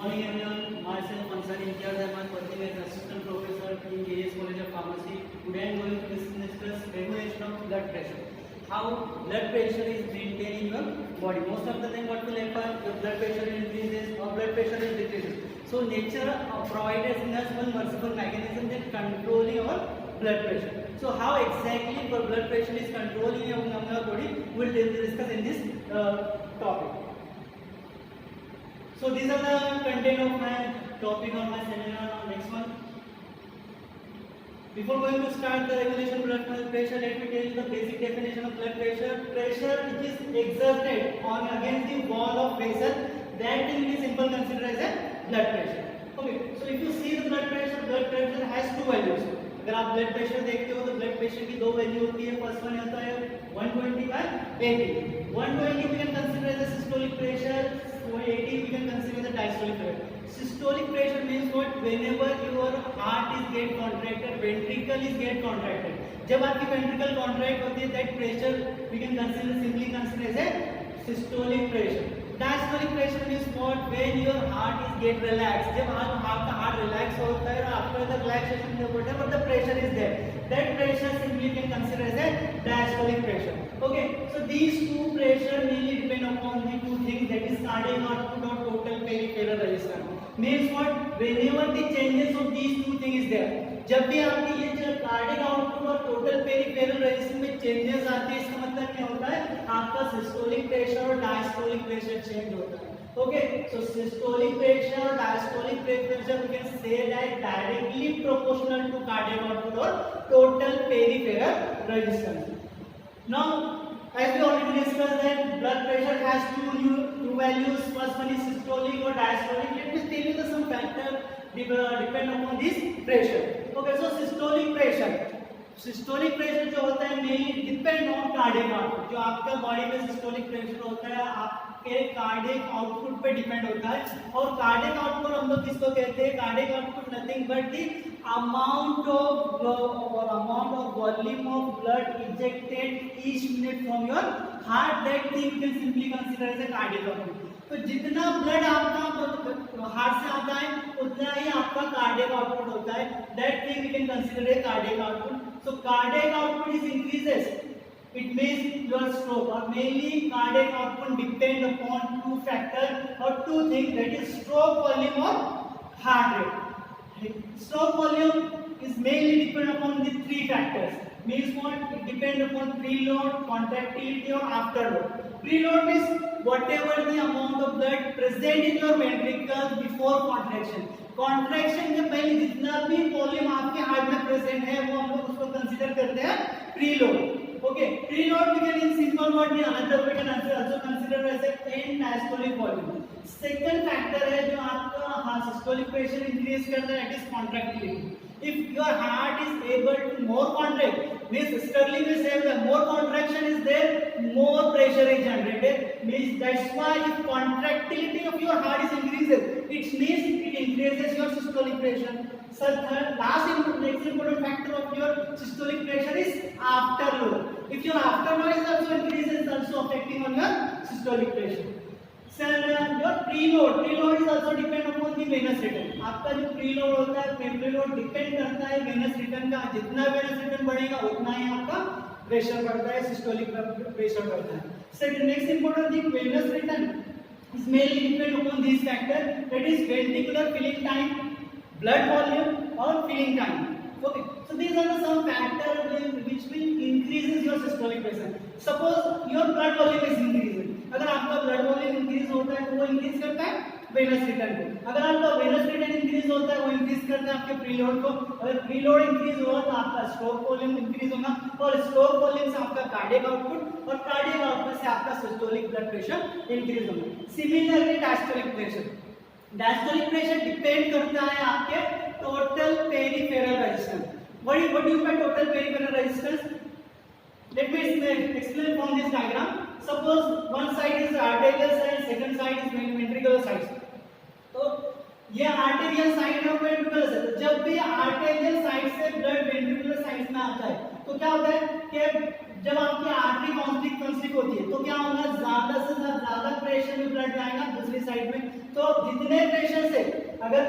morning everyone. Myself Ansari Imtiaz Ahmad, working as assistant professor in JS College of Pharmacy. Today I am going to discuss regulation of blood pressure. How blood pressure is maintained in your body. Most of the time what will happen, your blood pressure increases or blood pressure is decreases. So nature provided us one merciful mechanism that controlling our blood pressure. So how exactly your blood pressure is controlling your body, we will discuss in this topic. So these are the content of my topic or my seminar. Next one. Before going to start the regulation of blood pressure, let me tell you the basic definition of blood pressure. Pressure which is exerted on against the wall of vessel, that thing is simple considered as a blood pressure. Okay. So if you see the blood pressure has two values. अगर आप blood pressure देखते हो तो blood pressure की दो value होती है. First one होता है 120 by 80. 120 we can consider as a systolic pressure, 80 we can consider as a diastolic pressure. Systolic pressure means what? Whenever your heart is get contracted, ventricle is get contracted. जब आपकी ventricle contract होती है, that pressure we can simply consider as a systolic pressure. Diastolic pressure means what? When your heart is get relaxed. जब आपका heart relax होता है और after the relaxation whatever the pressure is there, that pressure simply can consider as a diastolic pressure. Okay, so these two pressure mainly depend upon the two things, that is cardiac output or total peripheral resistance. Means what? Whenever the changes of these two things is there, जब भी आपकी ये जो cardiac output और total peripheral resistance में changes आते हैं, इसका मतलब क्या होता है? आपका सिस्टोलिक प्रेशर और डायस्टोलिक प्रेशर चेंज होता है. ओके, सो सिस्टोलिक प्रेशर और diastolic pressure we can say that directly proportional to cardiac output और total peripheral resistance. Now as we already discussed that blood pressure has two values. First one is systolic or diastolic. Let me tell you the some factor depend upon this pressure. Okay, so systolic pressure जो होता है mainly depend on cardiac output. जो आपका body में systolic pressure होता है आपके cardiac output पे depend होता है. और cardiac output हम लोग किसको कहते हैं? Cardiac output nothing but the amount of volume of blood ejected each minute from your heart, that thing you can simply consider as a cardiac output. तो जितना ब्लड आपका हार्ट से आता है उतना ही आपका कार्डियक आउटपुट होता है. That thing we can consider a cardiac output. So cardiac output is increases, it means your stroke. और mainly cardiac output depend upon two factor और two thing, that is stroke volume और heart rate. Stroke volume is mainly depend upon the three factors. Means what? It depend upon preload, contractility or afterload. Preload means whatever the amount of blood present in your ventricles before contraction. Contraction के पहले जितना भी volume आपके heart में present है वो हम लोग उसको कंसीडर करते हैं preload. Okay, preload we can in simple word में another we can also consider as a end diastolic volume. Second factor है जो आपका systolic pressure increase करता है, that is contractility. If your heart is able to more contract, means Sterling will say that more contraction is there, more pressure is generated. Means that's why if contractility of your heart is increases, it means it increases your systolic pressure. So next important factor of your systolic pressure is afterload. If your afterload is also increases, also affecting on your systolic pressure. So your preload is also depend upon the venous return. आपका जो preload होता है, preload depend करता है venous return का. जितना venous return बढ़ेगा उतना ही आपका pressure बढ़ता है, systolic pressure बढ़ता है. Second, next important thing, venous return is mainly depend upon these factors, that is ventricular filling time, blood volume or filling time. Okay, so these are the some factors which will increases your systolic pressure. Suppose your blood volume is increasing. अगर आपका blood volume increase होता है तो वो increase करता है Venus return को. अगर आपका वेनस रिटर्न इंक्रीज होता है वो इंक्रीज करता है आपके प्रीलोड को. अगर प्रीलोड इंक्रीज हुआ तो आपका स्ट्रोक वॉल्यूम इंक्रीज होगा और स्ट्रोक वॉल्यूम से आपका कार्डियक आउटपुट और कार्डियक आउटपुट से आपका सिस्टोलिक ब्लड प्रेशर इंक्रीज होगा. सिमिलरली डायस्टोलिक प्रेशर डिपेंड करता है आपके total peripheral resistance. What do you mean total peripheral resistance? Let me explain from this diagram. Suppose one side is arterial side, second side is ventricular side. तो ये arterial side है और ventricular side. जब भी arterial side से blood ventricular side में आता है तो क्या होता है कि जब आपकी आर्टरी कॉन्स्ट्रिक्ट होती है तो क्या होगा, ज्यादा से ज्यादा प्रेशर में ब्लड जाएगा दूसरी साइड में. तो जितने प्रेशर से अगर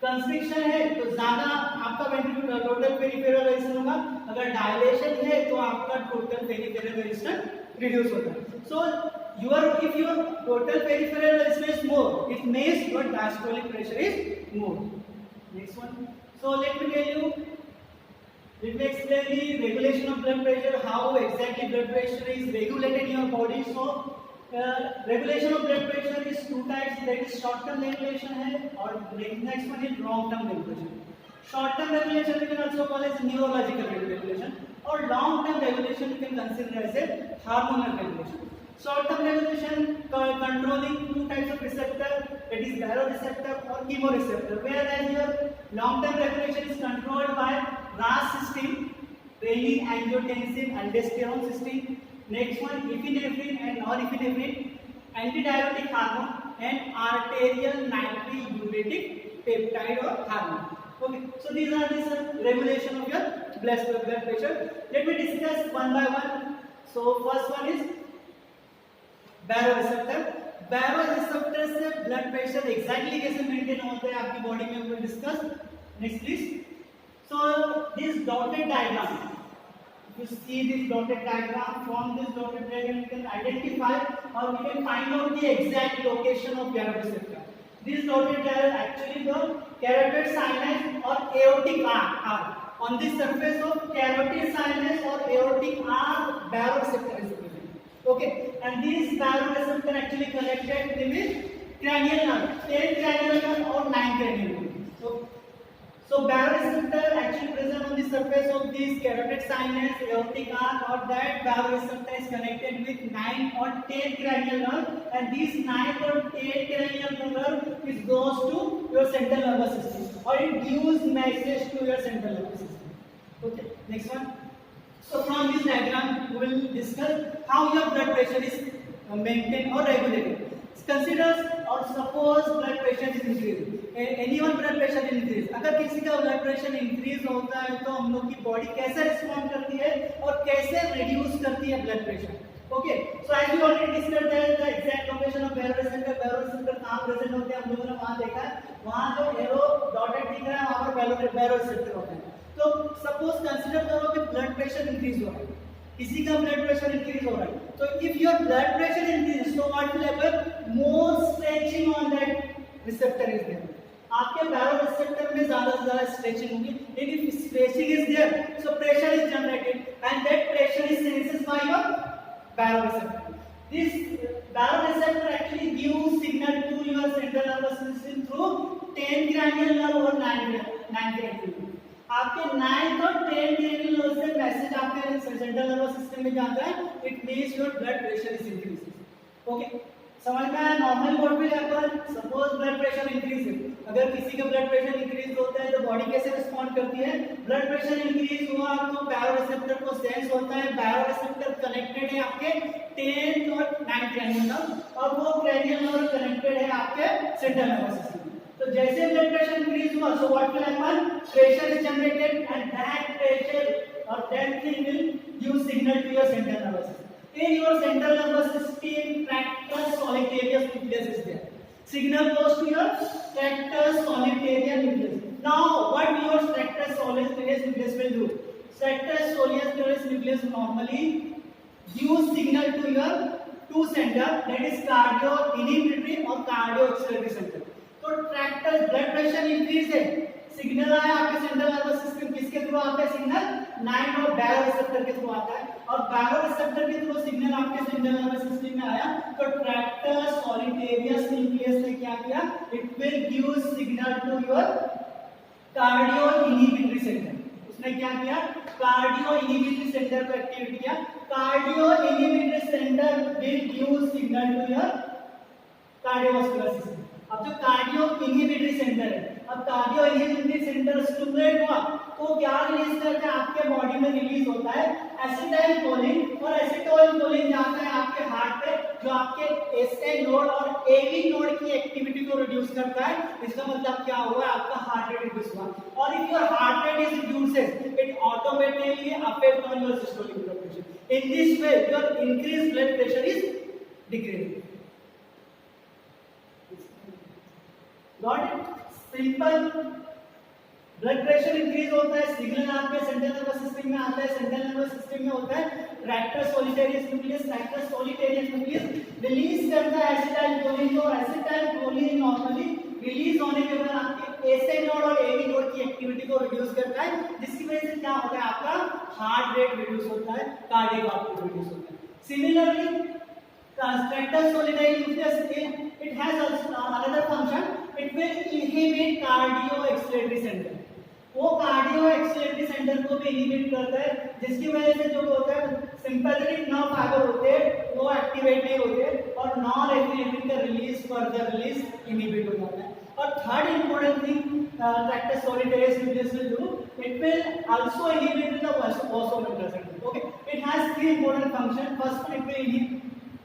कंस्ट्रिक्शन है तो ज्यादा आपका वेंट्रिकुलर टोटल पेरिफेरल रेजिस्टेंस होगा, अगर डायलेशन है तो आपका टोटल पेरिफेरल रेजिस्टेंस रिड्यूस होता है. सो if your total peripheral resistance is more, it means your diastolic pressure is more. Next one. So let me explain the regulation of blood pressure, how exactly blood pressure is regulated in your body. So regulation of blood pressure is two types, that is short term regulation है और next one is long term regulation. Short term regulation we can also call as neurological regulation, or long term regulation you can consider as a hormonal regulation. Short term regulation controlling two types of receptor, that is baroreceptor or chemoreceptor, whereas your long term regulation is controlled by RAS system, renin-angiotensin aldosterone system. Next one, epinephrine and norepinephrine, antidiuretic hormone, and arterial natriuretic peptide or hormone. Okay, so these are the regulation of your blood pressure. Let me discuss one by one. So first one is baroreceptor. baroreceptor से blood pressure exactly कैसे maintain होता है आपकी body में, we will discuss. Next please. So this dotted diagram, you see this dotted diagram, from this dotted diagram you can identify or you can find out the exact location of baroreceptor. This dotted diagram actually the carotid sinus or aortic arch. On the surface of carotid sinus or aortic arch, baroreceptor is present. Okay, and this baroreceptor actually connected with cranial nerve, 10 cranial nerve or 9 cranial nerve. So baroreceptor actually present on the surface of this carotid sinus, aortic arch, or that baroreceptor is connected with 9 or 10 cranial nerve, and these 9 or 10 cranial nerve is goes to your central nervous system, or it gives message to your central nervous system. Okay, next one. So from this diagram we will discuss how your blood pressure is maintained or regulated. Consider or suppose blood pressure is increased. Anyone blood pressure increase. अगर किसी का blood pressure increase होता है तो हम लोग की body कैसे respond करती है और कैसे reduce करती है blood pressure. Okay. So as we already discussed that the exact location of baroreceptor कहाँ present होते हैं हम लोगों ने वहाँ देखा है. वहाँ जो arrow dotted दिख रहा है वहाँ पर baroreceptor होता है. तो सपोज कंसीडर करो कि ब्लड प्रेशर इंक्रीज हो रहा है, किसी का ब्लड प्रेशर इंक्रीज हो रहा है, तो if your blood pressure increase so what will happen, more stretching on that receptor is there. आपके baroreceptor में ज्यादा से ज्यादा स्ट्रेचिंग होगी. If stretching is there so pressure is generated and that pressure is sensed by your baroreceptor. This baroreceptor actually gives signal to your central nervous system through 10 cranial nerve or 9 cranial nerve. आपके 9 और 10 cranial nerve से message आपके central nervous system में जाता है. It means your blood pressure is increasing. Okay, समझ में आया? Normal what will happen, suppose blood pressure increase है. अगर किसी का ब्लड प्रेशर इंक्रीज होता है तो बॉडी कैसे रिस्पॉन्ड करती है? ब्लड प्रेशर इंक्रीज हुआ तो baroreceptor को सेंस होता है. baroreceptor कनेक्टेड है आपके 10 और 9 cranial nerve और वो cranial nerve कनेक्टेड है आपके सेंट्रल नर्वस सिस्टम. तो जैसे ब्लड प्रेशर इंक्रीज हुआ so what will happen, pressure is generated and that pressure और that thing will give signal to your central nervous system. In your central nervous system, tractus solitarius nucleus is there. Signal goes to your tractus solitarius nucleus. Now, what your tractus solitarius nucleus will do? Tractus solitarius nucleus normally gives signal to your two center, that is cardio inhibitory or cardio acceleratory center. तो tractus blood pressure increase है, signal आया आपके central nervous system, किसके through आता है signal? 9 और baroreceptor के through आता है. और baroreceptor के थ्रू सिग्नल आपके सेंट्रल नर्वस सिस्टम में आया तो ट्रैक्टस solitarius nucleus ने क्या किया? It will give signal to your cardio inhibitory centre. उसने क्या किया? कार्डियो इनहिबिटरी सेंटर को एक्टिवेट किया. Cardio inhibitory centre will give signal to your cardiovascular system. अब जो कार्डियो इनहिबिटरी सेंटर है, अब कार्डियो इनहिबिटरी सेंटर स्टिमुलेट हुआ तो क्या रिलीज करता है? आपके बॉडी में रिलीज होता है एसिटाइलकोलिन, और एसिटाइलकोलिन जाता है आपके हार्ट पे जो आपके एसए नोड और एवी नोड की एक्टिविटी को रिड्यूस करता है. इसका मतलब क्या हुआ? आपका हार्ट रेट रिड्यूस हुआ. और if your heart rate is reduced it automatically affect on your systolic blood pressure. In this way your increased blood pressure is decreasing. Got it? Simple blood pressure increase होता है, signal आपके central nervous system में आता है, central nervous system में होता है tractus solitarius nucleus, tractus solitarius nucleus release करता है एसिटाइलकोलिन को, एसिटाइलकोलिन नॉर्मली रिलीज होने के बाद आपके एसए नोड और एवी नोड की एक्टिविटी को रिड्यूस करता है, जिसकी वजह से क्या होता है आपका हार्ट रेट रिड्यूस होता है, कार्डियक आउटपुट रिड्यूस होता है। Similarly tractus solitarius nucleus it has also another function, it will inhibit cardio acceleratory center, वो कार्डियो एक्सीलरेटरी सेंटर को भी इनहिबिट करता है, जिसकी वजह से जो होता है सिंपैथेटिक नर्व फाइबर होते हैं वो एक्टिवेट नहीं होते और नॉन एपिनेफ्रिन का रिलीज फर्दर रिलीज इनहिबिट हो जाता है। और third important thing tractus solitarius nucleus will do, it will also inhibit the vasomotor center. Okay, it has three important functions. First one,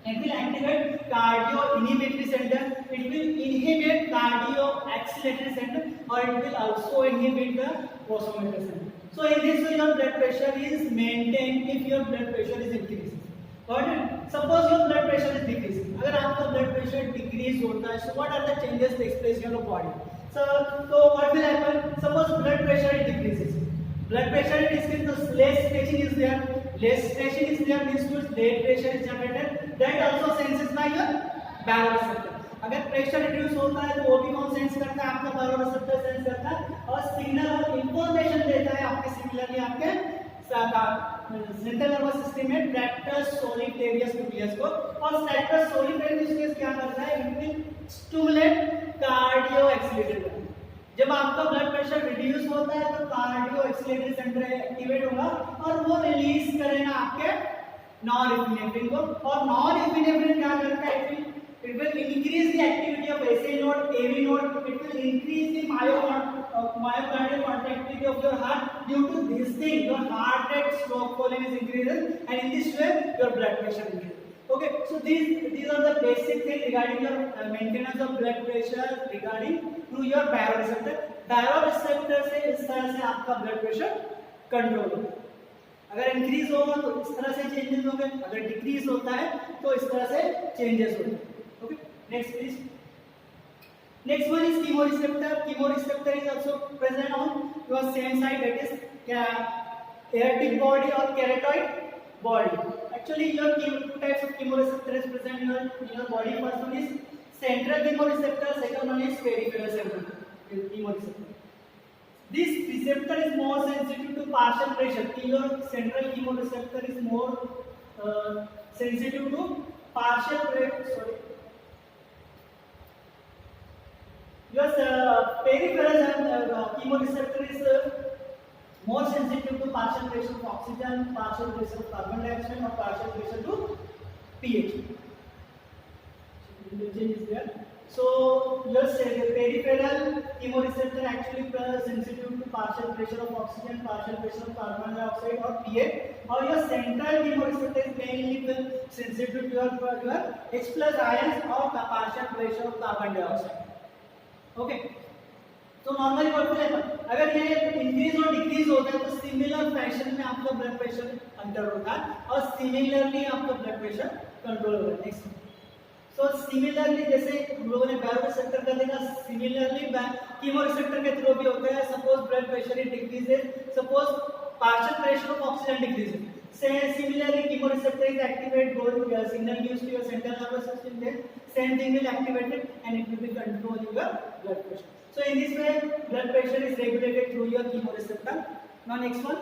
it will activate cardio inhibitory center, it will inhibit cardio acceleratory center, or it will also inhibit the vasomotor center. So in this way your blood pressure is maintained if your blood pressure is increasing. Got it? Suppose your blood pressure is decreasing, अगर आपका blood pressure decrease होता है, so what are the changes takes place in your body? So what will happen? Suppose blood pressure decreases, blood pressure decreases, so less stretching is there, less stretching is there means to blood pressure is generated, that also senses by your baroreceptor. अगर pressure reduce होता है तो वो भी कौन sense करता है? आपका बारोरेसेप्टर सेंस करता है और सिग्नल और इंफॉर्मेशन देता है आपके सिमिलरली आपके सेंट्रल नर्वस सिस्टम में ट्रैक्टर सोलिटेरियस न्यूक्लियस को, और ट्रैक्टर सोलिटेरियस न्यूक्लियस क्या करता है? It will stimulate cardio acceleratory. जब आपका ब्लड प्रेशर रिड्यूस होता है तो कार्डियो एक्सीलरेटरी सेंटर एक्टिवेट होगा और वो रिलीज करेगा आपके नॉन एपिनेफ्रिन को, और नॉन एपिनेफ्रिन क्या करता है? it will increase the activity of SA node, AV node, it will increase the myocardial contractility of your heart. Due to this thing your heart rate stroke volume is increases, and in this way your blood pressure increases. Okay, so these are the basic things regarding your maintenance of blood pressure regarding through your baroreceptor. Baroreceptor से इस तरह से आपका blood pressure control होगा, अगर increase होगा तो इस तरह से चेंजेस होंगे, अगर डिक्रीज होता है तो इस तरह से चेंजेस होंगे। Okay, next please. Next one is chemoreceptor. Chemoreceptor is also present on your same side, that is aortic body or carotid body. Actually your two types of chemoreceptor is present in your body. First one is central chemoreceptor, second one is peripheral chemoreceptor. This receptor is more sensitive to partial pressure. Your central chemoreceptor is more sensitive to partial pressure. Your peripheral chemoreceptor is more sensitive to partial pressure of oxygen, partial pressure of carbon dioxide, or partial pressure to pH. The change is there. So your peripheral chemoreceptor actually sensitive to partial pressure of oxygen, partial pressure of carbon dioxide, or pH, or your central chemoreceptor is mainly sensitive to your H plus ions or partial pressure of carbon dioxide. Okay, तो normally what will happen? अगर ये increase और decrease होता है तो similar fashion में आपका blood pressure under होगा और सिमिलरली आपका ब्लड प्रेशर कंट्रोल होगा। नेक्स्ट, सो सिमिलरली जैसे हम लोगों ने बायोरेसेप्टर का देखा, सिमिलरली कीमोरेसेप्टर के थ्रू भी होता है। Suppose blood pressure is decreases, suppose partial pressure of oxygen decreases, similarly chemoreceptor is activated, both signal gives to your central nervous system, then same thing will activate it and it will be controlling your blood pressure. So in this way blood pressure is regulated through your chemoreceptor. Now next one,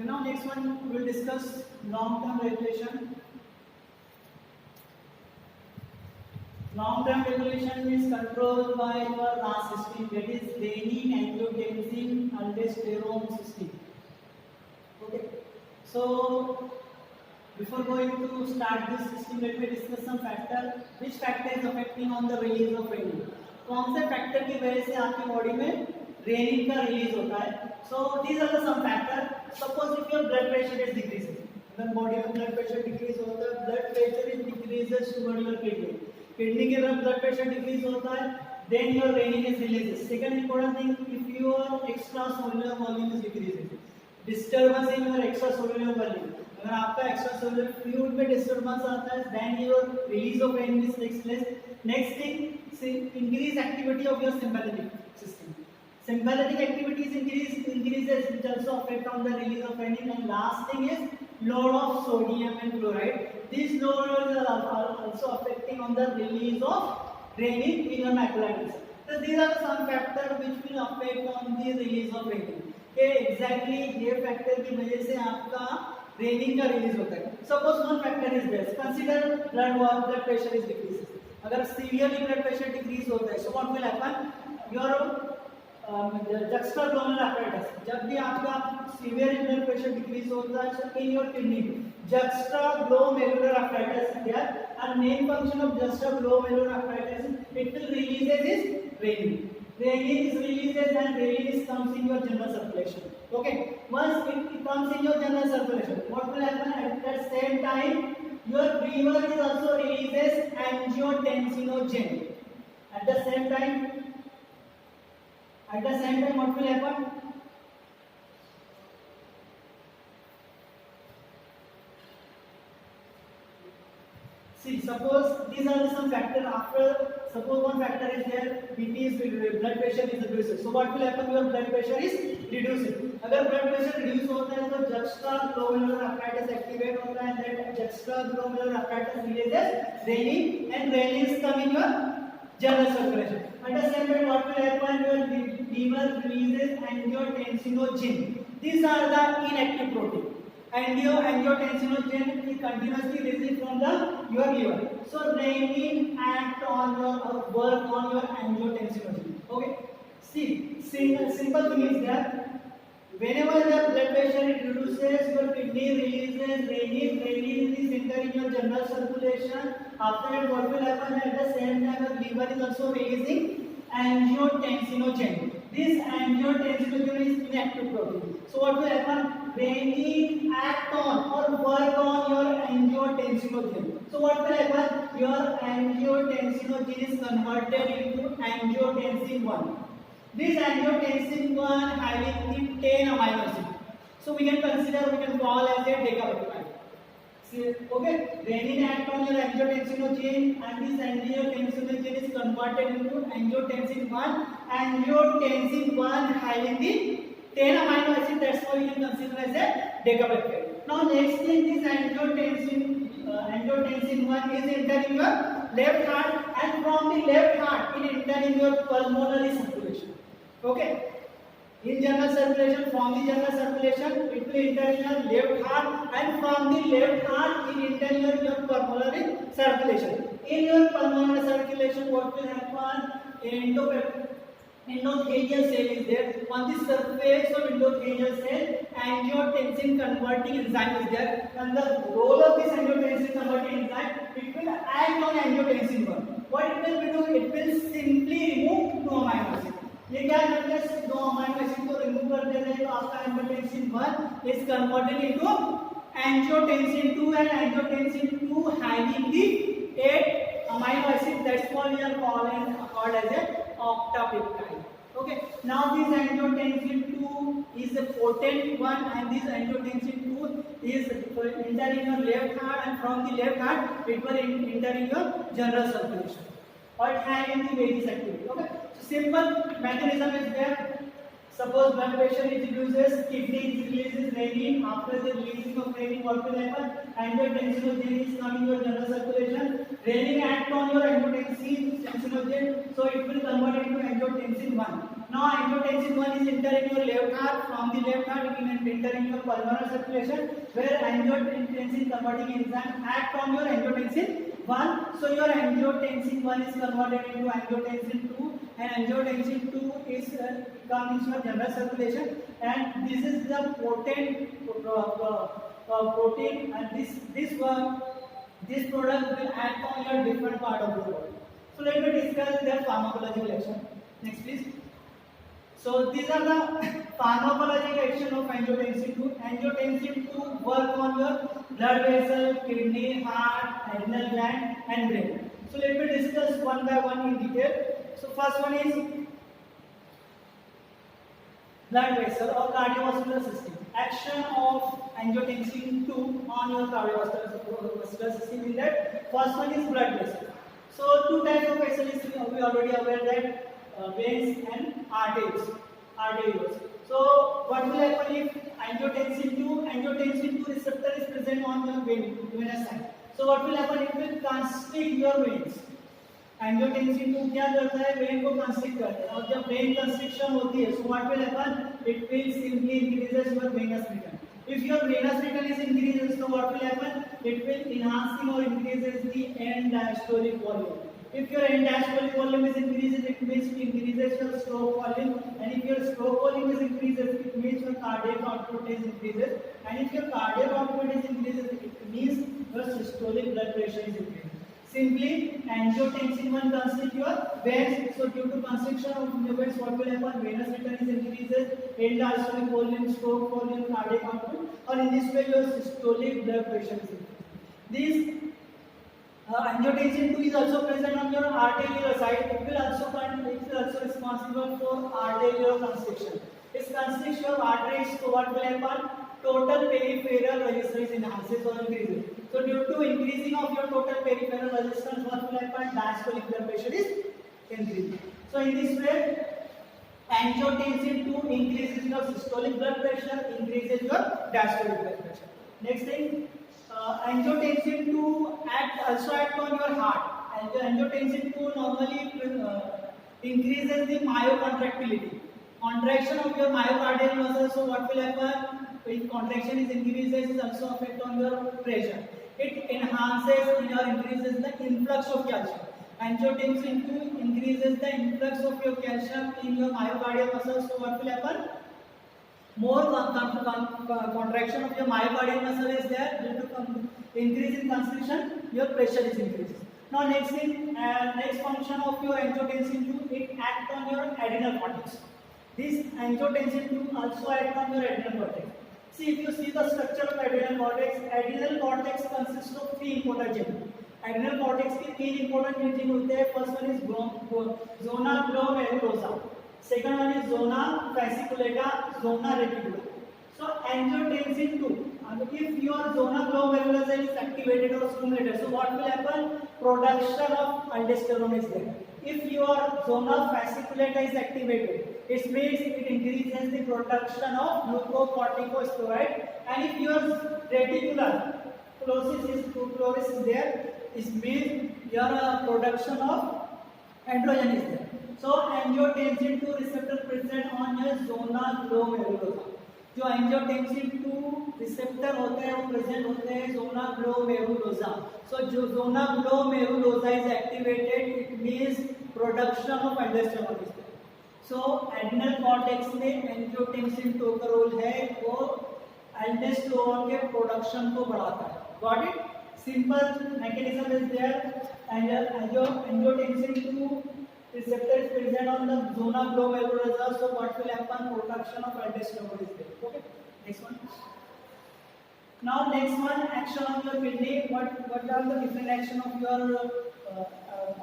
now next one we will discuss long-term regulation. Long-term regulation is controlled by your RAS system, that is renin angiotensin aldosterone system. Okay, so before going to start this system, let me discuss some factor. Which factor is affecting on the release of renin? कौन से factor की वजह से आपकी body में rennin का release होता है? So these are the some factor. Suppose if your blood pressure is decreasing, when body में blood pressure decrease होता है, blood pressure is decreases toward your kidney. Kidney के तरफ ब्लड प्रेशर डिक्रीज होता है, then your renin is releases. Second important thing, if your extracellular volume is decreasing, disturbance in your extracellular volume, अगर आपका extracellular fluid में disturbance आता है, then your release of renin takes place. Next thing, increase activity of your sympathetic system. Sympathetic activities increases, which also affect on the release of renin. And last thing is load of sodium and chloride. These loads are also affecting on the release of renin in your macular system. So these are some factors which will affect on the release of renin. Okay, exactly ये factor की वजह से आपका renin का release होता है. Suppose one factor is there. Consider blood pressure is decreases. अगर severely blood pressure decrease होता है, so what will happen? Your juxtaglomeralar apparatus, जब भी आपका सीवियर ब्लड प्रेशर डिक्रीज होता है in your kidney, juxtaglomerular apparatus is there, and main function of juxtaglomerular apparatus, it will releases is renin. Renin is releases and renin comes in your general circulation. Okay, once it comes in your general circulation, what will happen at that same time? Your liver is also releases angiotensinogen. At the same time, what will happen? See, suppose these are some factors. After, suppose one factor is there, BP is blood pressure is reduced. So what will happen? Your blood pressure is reduced. अगर blood pressure reduce होता है तो juxtaglomerular apparatus activate होता है, and that juxtaglomerular apparatus releases renin, and renin is coming your general circulation. At the same time, what will happen? Your liver releases angiotensinogen. These are the inactive protein. Angiotensinogen is continuously released from your liver. So renin act on your work on your angiotensinogen. Okay. See, simple thing is that whenever the blood pressure reduces, your kidney releases renin. Renin is entering your general circulation. After that, what will happen? At the same time, the liver is also releasing angiotensinogen. This angiotensinogen is inactive protein. So what will happen? Renin act on or work on your angiotensinogen. So what will happen? Your angiotensinogen is converted into angiotensin 1. This angiotensin 1 having the 10 amino acids. So we can call as a decapeptide. Okay, renin act on your angiotensinogen, and this angiotensinogen is converted into angiotensin 1. Angiotensin 1 having the 10 amino acids, that's why we can consider as a decapeptide. Now next thing, this angiotensin 1 is entering your left heart, and from the left heart it entering your pulmonary circulation. Okay, in general circulation, from the general circulation it will enter in your left heart, and from the left heart it enter your pulmonary circulation. In your pulmonary circulation, what will happen? Endothelial cell is there. On the surface of endothelial cell, angiotensin converting enzyme is there, and the role of this angiotensin converting enzyme, it will act on angiotensin 1. What it will do? It will simply remove 2 amino acids. ये क्या करते हैं? 2 amino acid को remove कर देते हैं, तो आपका angiotensin 1 is converted into angiotensin 2, and angiotensin 2 having the 8 amino acids. That's why we are called as a octapeptide. Okay. Now this angiotensin 2 is a potent one, and this angiotensin 2 is entering your left heart, and from the left heart it will enter in your general circulation. Or having the various activity. Okay. So simple mechanism is there. Suppose blood pressure is reduces, kidney releases renin. After the releasing of renin, what will happen? Angiotensinogen is coming your general circulation. Renin act on your angiotensinogen, so it will convert into angiotensin 1. Now angiotensin 1 is entering your left heart. From the left heart, it will enter in your pulmonary circulation, where angiotensin converting enzyme act on your angiotensin 1. So your angiotensin 1 is converted into angiotensin 2, and angiotensin 2 is comes into general circulation, and this is the potent protein, and this product will act on your different part of the body. So let me discuss their pharmacological action. Next please. So these are the pharmacological action of angiotensin 2. Angiotensin 2 work on your blood vessel, kidney, heart, adrenal gland and brain. So let me discuss one by one in detail. So first one is blood vessel or cardiovascular system. Action of angiotensin 2 on your cardiovascular system in that. First one is blood vessel. So two types of vessels we already aware that veins and arterioles. So what will happen if angiotensin 2 receptor is present on your venous side? So what will happen? It will constrict your veins. Angiotensin 2 क्या करता है? When को constrict करता है और जब when constriction होती है so what will happen? It will simply increases your venous return. If your venous return is increases so what will happen? It will enhancing और increases the end diastolic volume. If your end diastolic volume is increases, it means it increases your stroke volume, and if your stroke volume is increases, it means your cardiac output is increases, and if your cardiac output is increases, it means your systolic blood pressure is increases. Simply, angiotensin 1 constrict your veins. So due to constriction of the veins, what will happen? Venous return is increases, end diastolic volume, stroke volume, cardiac output, or in this way your systolic blood pressure is increases. This angiotensin 2 is also present on your arterial side. It will also responsible for arterial constriction. It constricts your arteries. So what will happen? Total peripheral resistance enhances or increases. So due to increasing of your total peripheral resistance, what will happen? Diastolic blood pressure is increasing. So in this way, angiotensin 2 increases your systolic blood pressure, increases your diastolic blood pressure. Next thing. Angiotensin 2 also act on your heart. Angiotensin 2 normally increases the myocontractility, contraction of your myocardial muscle. So what will happen? If contraction is increases, it also affect on your pressure. It enhances or increases the influx of calcium. Angiotensin 2 increases the influx of your calcium in your myocardial muscle. So what will happen? More contraction of your myocardial muscle is there. Due to increase in constriction, your pressure is increased. Now next thing, next function of your angiotensin 2, it acts on your adrenal cortex. This angiotensin 2 also acts on your adrenal cortex. See, if you see the structure of adrenal cortex consists of three important genes. Adrenal cortex के तीन important genes होते हैं. First one is zona glomerulosa. Second one is zona fasciculata, zona reticular. So angiotensin 2, if your zona glomerulosa is activated or stimulated, so what will happen? Production of aldosterone is there. If your zona fasciculata is activated, it means it increases the production of glucocorticosteroid, and if your reticular chloris is there, it means your production of androgen is there. So angiotensin 2 receptor present on your zona glomerulosa. जो angiotensin 2 receptor होते हैं वो present होते हैं zona glomerulosa. So जो zona glomerulosa is activated, it means production of aldosterone is there. So adrenal cortex में angiotensin 2 का role है, वो aldosterone के production को बढ़ाता है. Got it? Simple mechanism is there. And angiotensin 2 receptor is present on the zona glomerulosa. So what will happen? Production of aldosterone is there. Okay. Next one. Now next one, action on your kidney. What are the different action of your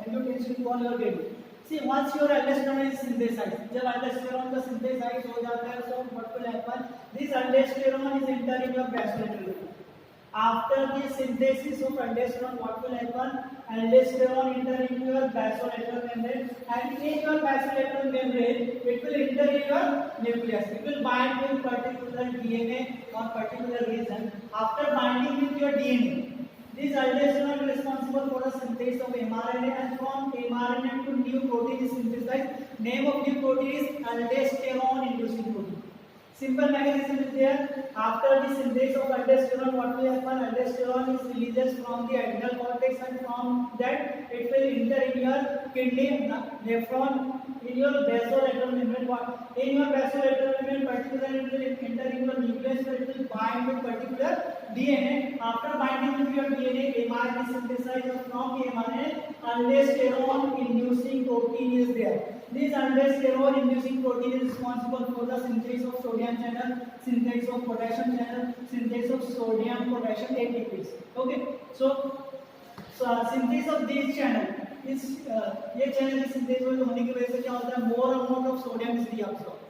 angiotensin 2 on your kidney? See, once your aldosterone is synthesized, जब aldosterone का synthesize हो जाता है, so what will happen? This aldosterone is entering your basolateral membrane. After the synthesis of aldosterone, what will happen? Aldosterone enter into your basolateral membrane, and in your basolateral membrane, it will enter in your nucleus. It will bind with particular DNA or particular region. After binding with your DNA, this aldosterone is responsible for the synthesis of mRNA, and from mRNA to new protein is synthesized. Name of new protein is aldosterone-inducing protein. Simple mechanism is there. After the synthesis of aldosterone, what will happen? Aldosterone is released from the adrenal cortex, and from that it will enter in your kidney, nephron, in your basolateral membrane. In your basolateral membrane, particularly it will enter in your nucleus, where it will bind with particular DNA. After binding with your DNA, mRNA is synthesized, and from the mRNA, aldosterone-inducing protein is there. This aldosterone-inducing protein is responsible for the synthesis of sodium channel, synthesis of potassium channel, synthesis of sodium potassium ATPs. Okay, so So synthesis of these channel is ये channel की synthesis होने की वजह से क्या होता है, more amount of sodium is reabsorbed.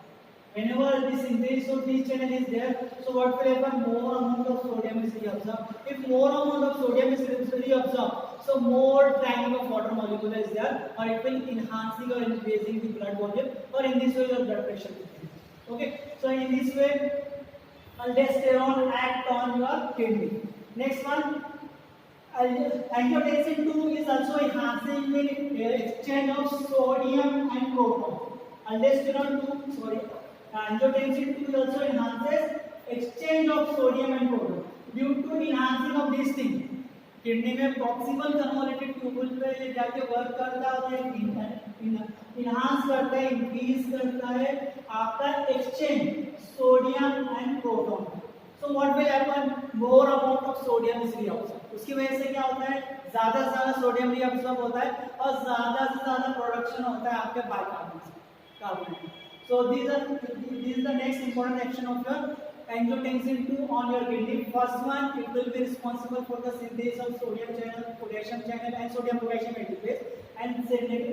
Whenever the synthesis of this channel is there, so what will happen? More amount of sodium is reabsorbed. If more amount of sodium is reabsorbed, so more training of water molecule is there, or it will enhancing or increasing the blood volume, or in this way your blood pressure will increase. Okay, so in this way, aldosterone act on your kidney. Next one, angiotensin 2 is also enhancing the exchange of sodium and proton. Aldosterone 2, sorry, angiotensin 2 also enhances exchange of sodium and proton. Due to enhancing of this thing, kidney में proximal convoluted tubule पे ये जाके work करता है और enhance करता है, increase करता है आपका exchange sodium and proton. So what will happen? More amount of sodium is reabsorb. उसकी वजह से क्या होता है? ज्यादा से ज्यादा सोडियम रीअब्सॉर्ब होता है और ज्यादा से ज्यादा प्रोडक्शन होता है आपके bicarbonate. So these are the next important action of your angiotensin 2 on your kidney. First one, it will be responsible for the synthesis of sodium channel, potassium channel, and sodium potassium ATPase. And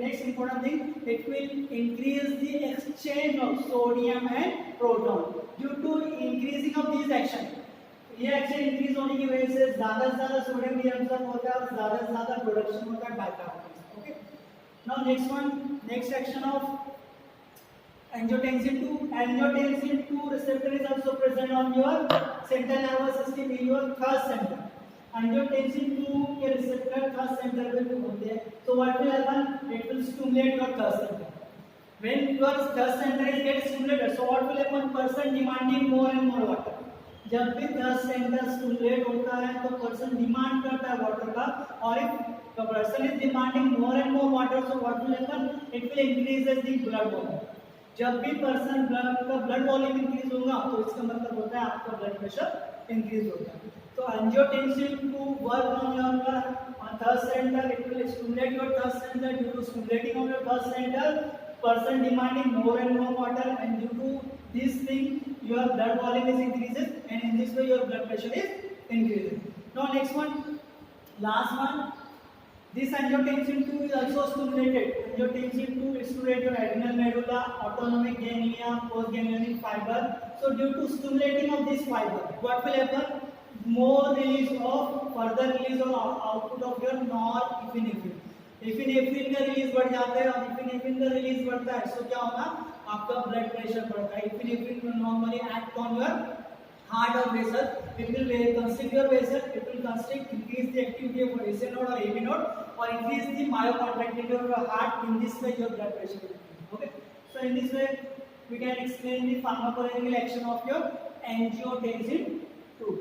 next important thing, it will increase the exchange of sodium and proton. Due to increasing of these action, ये action increase होने की वजह से ज्यादा से ज्यादा sodium reabsorb होता है और ज्यादा से ज्यादा प्रोडक्शन होता है bicarbonate. Okay, now next one, next action of angiotensin 2. Angiotensin 2 receptor is also present on your central nervous system in your third center. Angiotensin 2 के receptor third center पे भी होते हैं. So what will happen? It will stimulate your third center. When your third center is get stimulated, so what will happen? Person demanding more and more water. जब भी third center stimulate होता है तो person demand करता है water का, और if the person is demanding more and more water, so what will happen? It will increases the blood volume. जब भी पर्सन का ब्लड वॉल्यूम इंक्रीज होगा तो इसका मतलब होता है आपका ब्लड प्रेशर इंक्रीज होता है. तो angiotensin 2 work on your third centre. It will stimulate your third centre. Due to stimulating of your third centre, person demanding more and more water, and due to this thing your blood volume is increases, and in this way your blood pressure is increasing. Now next one, last one, this angiotensin 2 is also stimulated. Angiotensin 2 stimulates your adrenal medulla, autonomic ganglia, postganglionic fiber. So due to stimulating of this fiber, what will happen? More release of further release of output of your norepinephrine. Epinephrine का release बढ़ जाता है, और epinephrine का release बढ़ता है, so क्या होगा? आपका ब्लड प्रेशर बढ़ता है. Epinephrine will normally act on your heart or vessel. It will constrict your vessel. It will constrict, increase the activity of AC node or AV node, or increase the myocontractility of your heart. In this way, your blood pressure will increase. Okay. So in this way, we can explain the pharmacological action of your angiotensin 2.